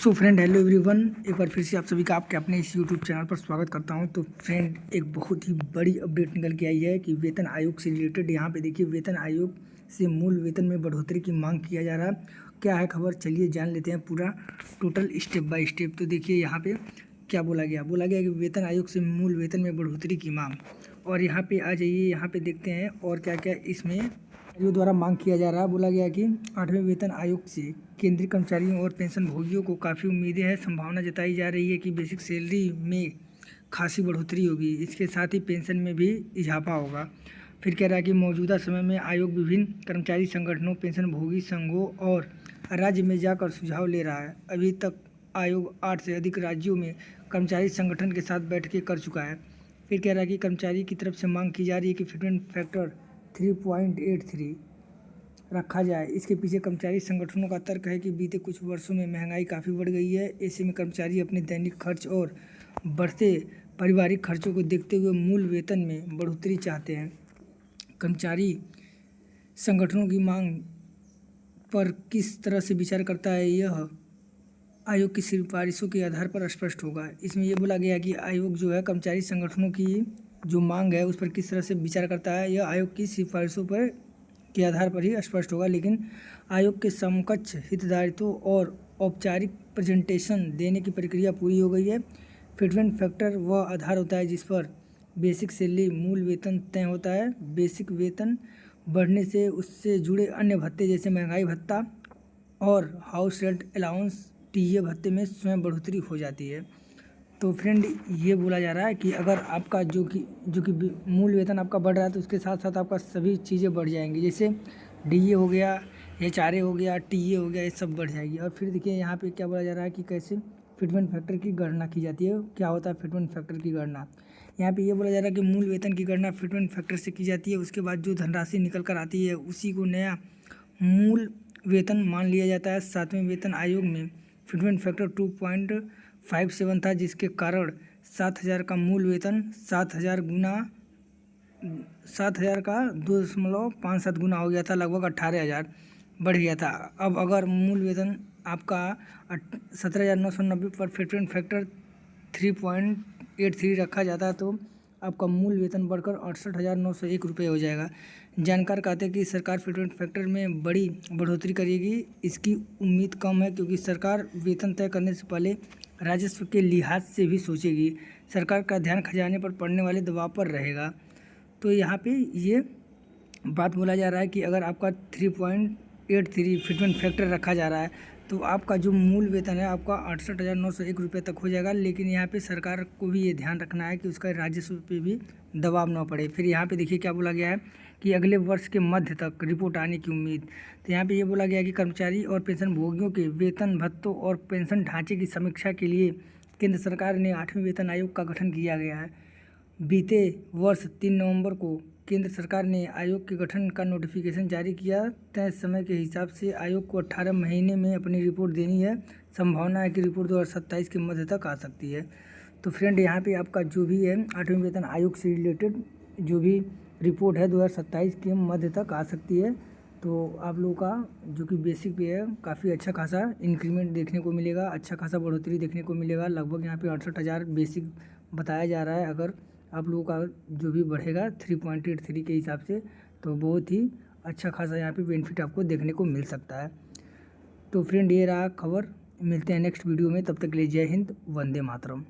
So friend, hello everyone. एक बार फिर से आप सभी का आपके अपने इस यूट्यूब चैनल पर स्वागत करता हूं। तो फ्रेंड, एक बहुत ही बड़ी अपडेट निकल के आई है कि वेतन आयोग से रिलेटेड। यहाँ पे देखिए, वेतन आयोग से मूल वेतन में बढ़ोतरी की मांग किया जा रहा है। क्या है खबर, चलिए जान लेते हैं पूरा टोटल स्टेप बाय स्टेप। तो देखिए यहाँ पे क्या बोला गया कि वेतन आयोग से मूल वेतन में बढ़ोतरी की मांग। और यहाँ पे आ जाइए, यहाँ पे देखते हैं और क्या क्या इसमें आयोग द्वारा मांग किया जा रहा है। बोला गया कि 8वें वेतन आयोग से केंद्रीय कर्मचारियों और पेंशन भोगियों को काफ़ी उम्मीदें हैं। संभावना जताई जा रही है कि बेसिक सैलरी में खासी बढ़ोतरी होगी। इसके साथ ही पेंशन में भी इजाफा होगा। फिर कह रहा है कि मौजूदा समय में आयोग विभिन्न कर्मचारी संगठनों, पेंशन भोगी संघों और राज्य में जाकर सुझाव ले रहा है। अभी तक आयोग 8 से अधिक राज्यों में कर्मचारी संगठन के साथ बैठकें कर चुका है। फिर कह रहा है कि कर्मचारी की तरफ से मांग की जा रही है कि फिटमेंट फैक्टर 3.83 रखा जाए। इसके पीछे कर्मचारी संगठनों का तर्क है कि बीते कुछ वर्षों में महंगाई काफ़ी बढ़ गई है। ऐसे में कर्मचारी अपने दैनिक खर्च और बढ़ते पारिवारिक खर्चों को देखते हुए मूल वेतन में बढ़ोतरी चाहते हैं। कर्मचारी संगठनों की मांग पर किस तरह से विचार करता है, यह आयोग की सिफारिशों के आधार पर स्पष्ट होगा। इसमें यह बोला गया कि आयोग जो है कर्मचारी संगठनों की जो मांग है उस पर किस तरह से विचार करता है, यह आयोग की सिफारिशों पर के आधार पर ही स्पष्ट होगा। लेकिन आयोग के समकक्ष हितधारकों और औपचारिक प्रेजेंटेशन देने की प्रक्रिया पूरी हो गई है। फिटमेंट फैक्टर वह आधार होता है जिस पर बेसिक सैलरी मूल वेतन तय होता है। बेसिक वेतन बढ़ने से उससे जुड़े अन्य भत्ते जैसे महंगाई भत्ता और हाउस रेंट अलाउंस, टीए भत्ते में स्वयं बढ़ोतरी हो जाती है। तो फ्रेंड, ये बोला जा रहा है कि अगर आपका जो कि मूल वेतन आपका बढ़ रहा है तो उसके साथ साथ आपका सभी चीज़ें बढ़ जाएंगी। जैसे डीए हो गया, एचआरए हो गया, टीए हो गया, ये सब बढ़ जाएगी। और फिर देखिए यहाँ पे क्या बोला जा रहा है कि कैसे फिटमेंट फैक्टर की गणना की जाती है। क्या होता है फिटमेंट फैक्टर की गणना? यहाँ पे ये बोला जा रहा है कि मूल वेतन की गणना फिटमेंट फैक्टर से की जाती है। उसके बाद जो धनराशि निकल कर आती है उसी को नया मूल वेतन मान लिया जाता है। 7वें वेतन आयोग में फिटमेंट फैक्टर 2.57 था, जिसके कारण 7,000 का मूल वेतन 7,000 का 2.57 गुना हो गया था, लगभग 18,000 बढ़ गया था। अब अगर मूल वेतन आपका 17,990 पर फिटमेंट फैक्टर 3.83 रखा जाता है तो आपका मूल वेतन बढ़कर 68,901 रुपये हो जाएगा। जानकार कहते हैं कि सरकार फिटमेंट फैक्टर में बड़ी बढ़ोतरी करेगी। इसकी उम्मीद कम है क्योंकि सरकार वेतन तय करने से पहले राजस्व के लिहाज से भी सोचेगी। सरकार का ध्यान खजाने पर पड़ने वाले दबाव पर रहेगा। तो यहाँ पे ये बात बोला जा रहा है कि अगर आपका 3.83 फिटमेंट फैक्टर रखा जा रहा है तो आपका जो मूल वेतन है आपका 68,901 रुपये तक हो जाएगा। लेकिन यहाँ पे सरकार को भी ये ध्यान रखना है कि उसका राजस्व पे भी दबाव ना पड़े। फिर यहाँ पे देखिए क्या बोला गया है कि अगले वर्ष के मध्य तक रिपोर्ट आने की उम्मीद। तो यहाँ पे ये बोला गया है कि कर्मचारी और पेंशन भोगियों के वेतन भत्तों और पेंशन ढांचे की समीक्षा के लिए केंद्र सरकार ने 8वें वेतन आयोग का गठन किया गया है। बीते वर्ष 3 नवंबर को केंद्र सरकार ने आयोग के गठन का नोटिफिकेशन जारी किया। तय समय के हिसाब से आयोग को 18 महीने में अपनी रिपोर्ट देनी है। संभावना है कि रिपोर्ट 2027 के मध्य तक आ सकती है। तो फ्रेंड, यहाँ पे आपका जो भी है 8वें वेतन आयोग से रिलेटेड जो भी रिपोर्ट है 2027 के मध्य तक आ सकती है। तो आप लोगों का जो कि बेसिक पे है काफ़ी अच्छा खासा इंक्रीमेंट देखने को मिलेगा, अच्छा खासा बढ़ोतरी देखने को मिलेगा। लगभग यहाँ पे 68,000 बेसिक बताया जा रहा है। अगर आप लोगों का जो भी बढ़ेगा 3.83 के हिसाब से तो बहुत ही अच्छा खासा यहाँ पे बेनिफिट आपको देखने को मिल सकता है। तो फ्रेंड, ये रहा खबर। मिलते हैं नेक्स्ट वीडियो में, तब तक के लिए जय हिंद, वंदे मातरम।